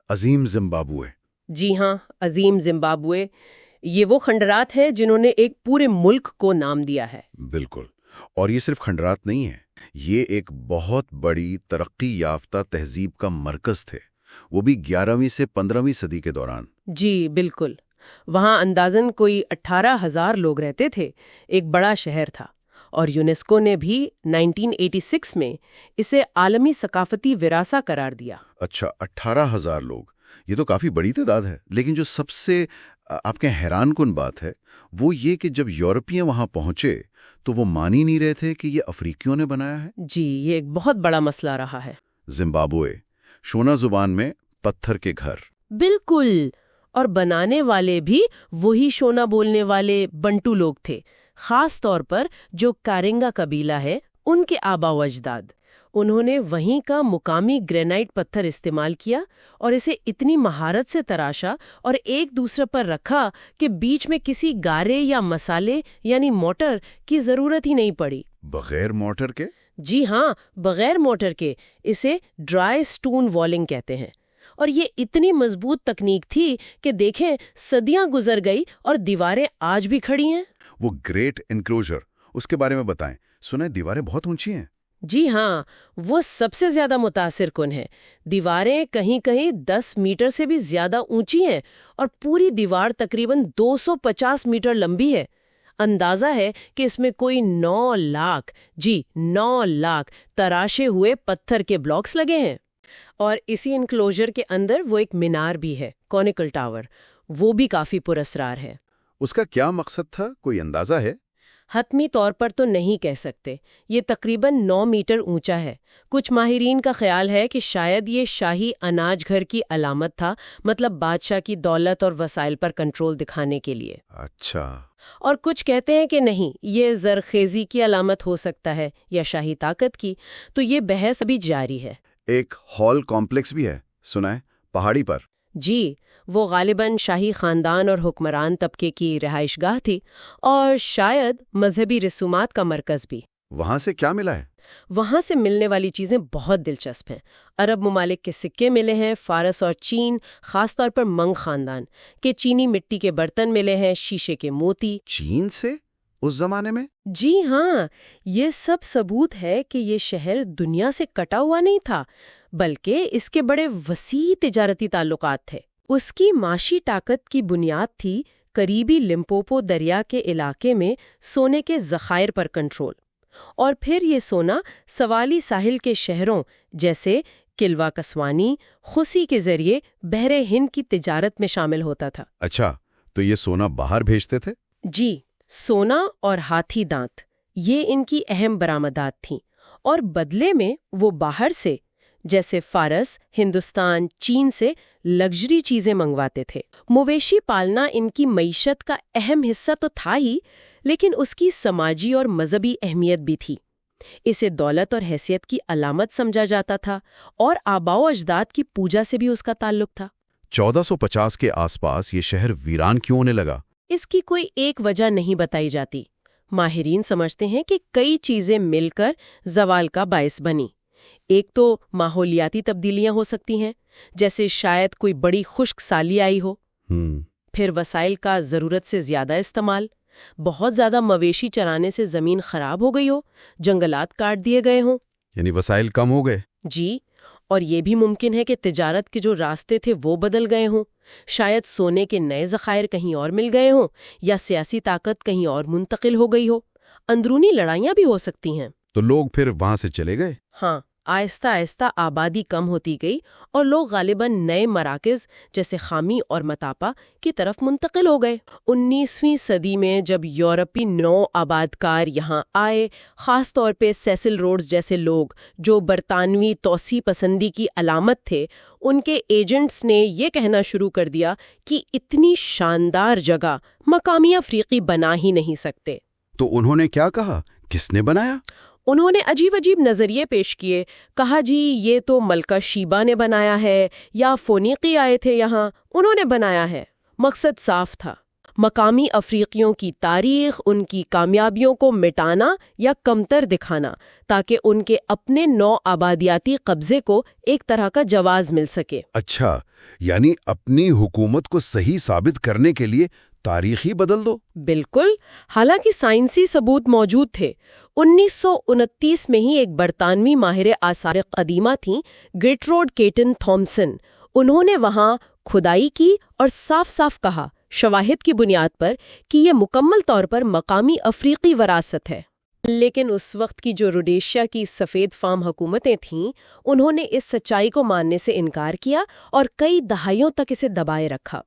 عظیم Zimbabwe. جی ہاں، عظیم Zimbabwe, یہ وہ کھنڈرات ہیں جنہوں نے ایک پورے ملک کو نام دیا ہے۔ بالکل، اور یہ صرف کھنڈرات نہیں ہے، یہ ایک بہت بڑی ترقی یافتہ تہذیب کا مرکز تھے، وہ بھی 11ویں سے 15ویں صدی کے دوران۔ جی بالکل، وہاں اندازاً کوئی 18,000 لوگ رہتے تھے، ایک بڑا شہر تھا، اور یونیسکو نے بھی 1986 میں اسے عالمی ثقافتی ورثہ قرار دیا۔ اچھا، 18,000 لوگ، یہ تو کافی بڑی تعداد ہے، لیکن جو سب سے آپ کے حیران کن بات ہے وہ یہ کہ جب یورپین وہاں پہنچے تو وہ مان ہی نہیں رہے تھے کہ یہ افریقیوں نے بنایا ہے۔ جی، یہ ایک بہت بڑا مسئلہ رہا ہے۔ زمبابوے، شونا زبان میں پتھر کے گھر۔ بالکل، اور بنانے والے بھی وہی شونا بولنے والے بنٹو لوگ تھے، خاص طور پر جو کارنگا قبیلہ ہے ان کے آبا و اجداد۔ انہوں نے وہیں کا مقامی گرینائٹ پتھر استعمال کیا اور اسے اتنی مہارت سے تراشا اور ایک دوسرے پر رکھا کہ بیچ میں کسی گارے یا مسالے یعنی مورٹر کی ضرورت ہی نہیں پڑی۔ بغیر مورٹر کے؟ جی ہاں، بغیر مورٹر کے۔ اسے ڈرائی سٹون والنگ کہتے ہیں، اور یہ اتنی مضبوط تکنیک تھی کہ دیکھیں صدیاں گزر گئی اور دیواریں آج بھی کھڑی ہیں۔ وہ گریٹ انکلوژر، اس کے بارے میں بتائیں، سنا ہے دیواریں بہت اونچی ہیں۔ جی ہاں، وہ سب سے زیادہ متاثر کن ہے۔ دیواریں کہیں کہیں 10 میٹر سے بھی زیادہ اونچی ہیں اور پوری دیوار تقریباً 250 میٹر لمبی ہے۔ اندازہ ہے کہ اس میں کوئی 9 لاکھ، جی 9 لاکھ تراشے ہوئے پتھر کے بلاکس لگے ہیں۔ اور اسی انکلوژر کے اندر وہ ایک مینار بھی ہے، کونیکل ٹاور، وہ بھی کافی پراسرار ہے۔ اس کا کیا مقصد تھا، کوئی اندازہ ہے؟ حتمی طور پر تو نہیں کہہ سکتے، یہ تقریباً 9 میٹر اونچا ہے۔ کچھ ماہرین کا خیال ہے کہ شاید یہ شاہی اناج گھر کی علامت تھا، مطلب بادشاہ کی دولت اور وسائل پر کنٹرول دکھانے کے لیے۔ اچھا۔ اور کچھ کہتے ہیں کہ نہیں، یہ زرخیزی کی علامت ہو سکتا ہے یا شاہی طاقت کی، تو یہ بحث ابھی جاری ہے۔ ایک ہال کمپلیکس بھی ہے، سنا ہے، پہاڑی پر۔ جی، وہ غالباً شاہی خاندان اور حکمران طبقے کی رہائش گاہ تھی، اور شاید مذہبی رسومات کا مرکز بھی۔ وہاں سے کیا ملا ہے؟ وہاں سے ملنے والی چیزیں بہت دلچسپ ہیں۔ عرب ممالک کے سکے ملے ہیں، فارس اور چین، خاص طور پر منگ خاندان کے چینی مٹی کے برتن ملے ہیں، شیشے کے موتی۔ چین سے اس زمانے میں؟ جی ہاں، یہ سب ثبوت ہے کہ یہ شہر دنیا سے کٹا ہوا نہیں تھا، بلکہ اس کے بڑے وسیع تجارتی تعلقات تھے۔ اس کی معاشی طاقت کی بنیاد تھی قریبی لمپوپو دریا کے علاقے میں سونے کے ذخائر پر کنٹرول، اور پھر یہ سونا سوالی ساحل کے شہروں جیسے کلوا کسوانی، خوسی کے ذریعے بحر ہند کی تجارت میں شامل ہوتا تھا۔ اچھا، تو یہ سونا باہر بھیجتے تھے؟ جی، سونا اور ہاتھی دانت یہ ان کی اہم برآمدات تھیں، اور بدلے میں وہ باہر سے جیسے فارس، ہندوستان، چین سے لگژری چیزیں منگواتے تھے۔ مویشی پالنا ان کی معیشت کا اہم حصہ تو تھا ہی، لیکن اس کی سماجی اور مذہبی اہمیت بھی تھی۔ اسے دولت اور حیثیت کی علامت سمجھا جاتا تھا، اور آباء و اجداد کی پوجا سے بھی اس کا تعلق تھا۔ 1450 کے آس پاس یہ شہر ویران کیوں ہونے لگا؟ اس کی کوئی ایک وجہ نہیں بتائی جاتی۔ ماہرین سمجھتے ہیں کہ کئی چیزیں مل کر زوال کا باعث بنی۔ ایک تو ماحولیاتی تبدیلیاں ہو سکتی ہیں، جیسے شاید کوئی بڑی خشک سالی آئی ہو۔ پھر وسائل کا ضرورت سے زیادہ استعمال، بہت زیادہ مویشی چرانے سے زمین خراب ہو گئی ہو، جنگلات کاٹ دیے گئے ہوں، یعنی وسائل کم ہو گئے۔ جی، اور یہ بھی ممکن ہے کہ تجارت کے جو راستے تھے وہ بدل گئے ہوں، شاید سونے کے نئے ذخائر کہیں اور مل گئے ہوں، یا سیاسی طاقت کہیں اور منتقل ہو گئی ہو۔ اندرونی لڑائیاں بھی ہو سکتی ہیں۔ تو لوگ پھر وہاں سے چلے گئے؟ ہاں، آہستہ آہستہ آبادی کم ہوتی گئی اور لوگ غالباً نئے مراکز جیسے خامی اور متاپا کی طرف منتقل ہو گئے۔ 19ویں صدی میں جب یورپی نو آباد کار یہاں آئے، خاص طور پہ سیسل روڈز جیسے لوگ جو برطانوی توسیع پسندی کی علامت تھے، ان کے ایجنٹس نے یہ کہنا شروع کر دیا کہ اتنی شاندار جگہ مقامی افریقی بنا ہی نہیں سکتے۔ تو انہوں نے کیا کہا؟ کس نے بنایا؟ انہوں نے عجیب عجیب نظریے پیش کیے۔ کہا جی یہ تو ملکہ شیبا نے بنایا ہے، یا فونیقی آئے تھے یہاں، انہوں نے بنایا ہے۔ مقصد صاف تھا، مقامی افریقیوں کی تاریخ، ان کی کامیابیوں کو مٹانا یا کمتر دکھانا تاکہ ان کے اپنے نو آبادیاتی قبضے کو ایک طرح کا جواز مل سکے۔ اچھا، یعنی اپنی حکومت کو صحیح ثابت کرنے کے لیے تاریخ ہی بدل دو؟ بالکل، حالانکہ سائنسی ثبوت موجود تھے۔ 1929 میں ہی ایک برطانوی ماہر آثار قدیمہ تھیں، گرٹروڈ کیٹن تھامسن۔ انہوں نے وہاں کھدائی کی اور صاف صاف کہا، شواہد کی بنیاد پر، کہ یہ مکمل طور پر مقامی افریقی وراثت ہے۔ لیکن اس وقت کی جو روڈیشیا کی سفید فام حکومتیں تھیں، انہوں نے اس سچائی کو ماننے سے انکار کیا اور کئی دہائیوں تک اسے دبائے رکھا۔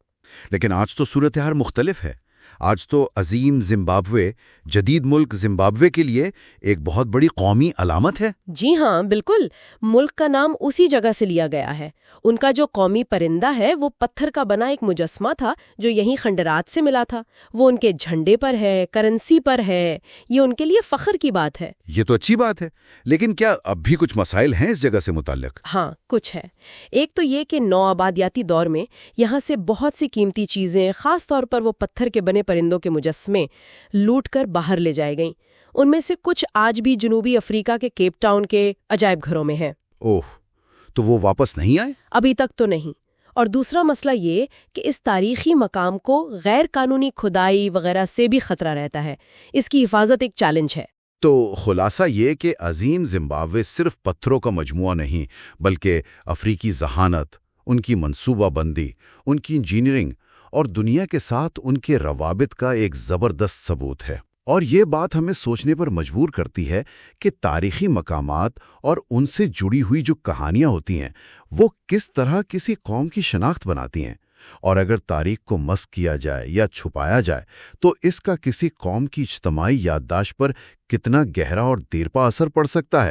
لیکن آج تو صورتحال مختلف ہے۔ آج تو عظیم زمبابوے، جدید ملک زمبابوے کے لیے ایک بہت بڑی قومی علامت ہے۔ جی ہاں، بالکل، ملک کا نام اسی جگہ سے لیا گیا ہے۔ ان کا جو قومی پرندہ ہے وہ پتھر کا بنا ایک مجسمہ تھا جو یہیں کھنڈرات سے ملا تھا۔ وہ ان کے جھنڈے پر ہے، کرنسی پر ہے۔ یہ ان کے لیے فخر کی بات ہے۔ یہ تو اچھی بات ہے، لیکن کیا اب بھی کچھ مسائل ہیں اس جگہ سے متعلق؟ ہاں، کچھ ہے۔ ایک تو یہ کہ نوآبادیاتی دور میں یہاں سے بہت سی قیمتی چیزیں، خاص طور پر وہ پتھر کے بنے پرندوں کے مجسمے، لوٹ کر باہر لے جائے گئیں۔ ان میں سے کچھ آج بھی جنوبی افریقہ کے کیپ ٹاؤن کے عجائب گھروں میں ہیں۔ اوہ، تو وہ واپس نہیں آئے؟ ابھی تک تو نہیں۔ اور دوسرا مسئلہ یہ کہ اس تاریخی مقام کو غیر قانونی کھدائی وغیرہ سے بھی خطرہ رہتا ہے۔ اس کی حفاظت ایک چیلنج ہے۔ تو خلاصہ یہ کہ عظیم زمبابوے صرف پتھروں کا مجموعہ نہیں، بلکہ افریقی ذہانت، ان کی منصوبہ بندی، ان کی انجینئرنگ اور دنیا کے ساتھ ان کے روابط کا ایک زبردست ثبوت ہے۔ اور یہ بات ہمیں سوچنے پر مجبور کرتی ہے کہ تاریخی مقامات اور ان سے جڑی ہوئی جو کہانیاں ہوتی ہیں وہ کس طرح کسی قوم کی شناخت بناتی ہیں، اور اگر تاریخ کو مسخ کیا جائے یا چھپایا جائے تو اس کا کسی قوم کی اجتماعی یادداشت پر کتنا گہرا اور دیرپا اثر پڑ سکتا ہے۔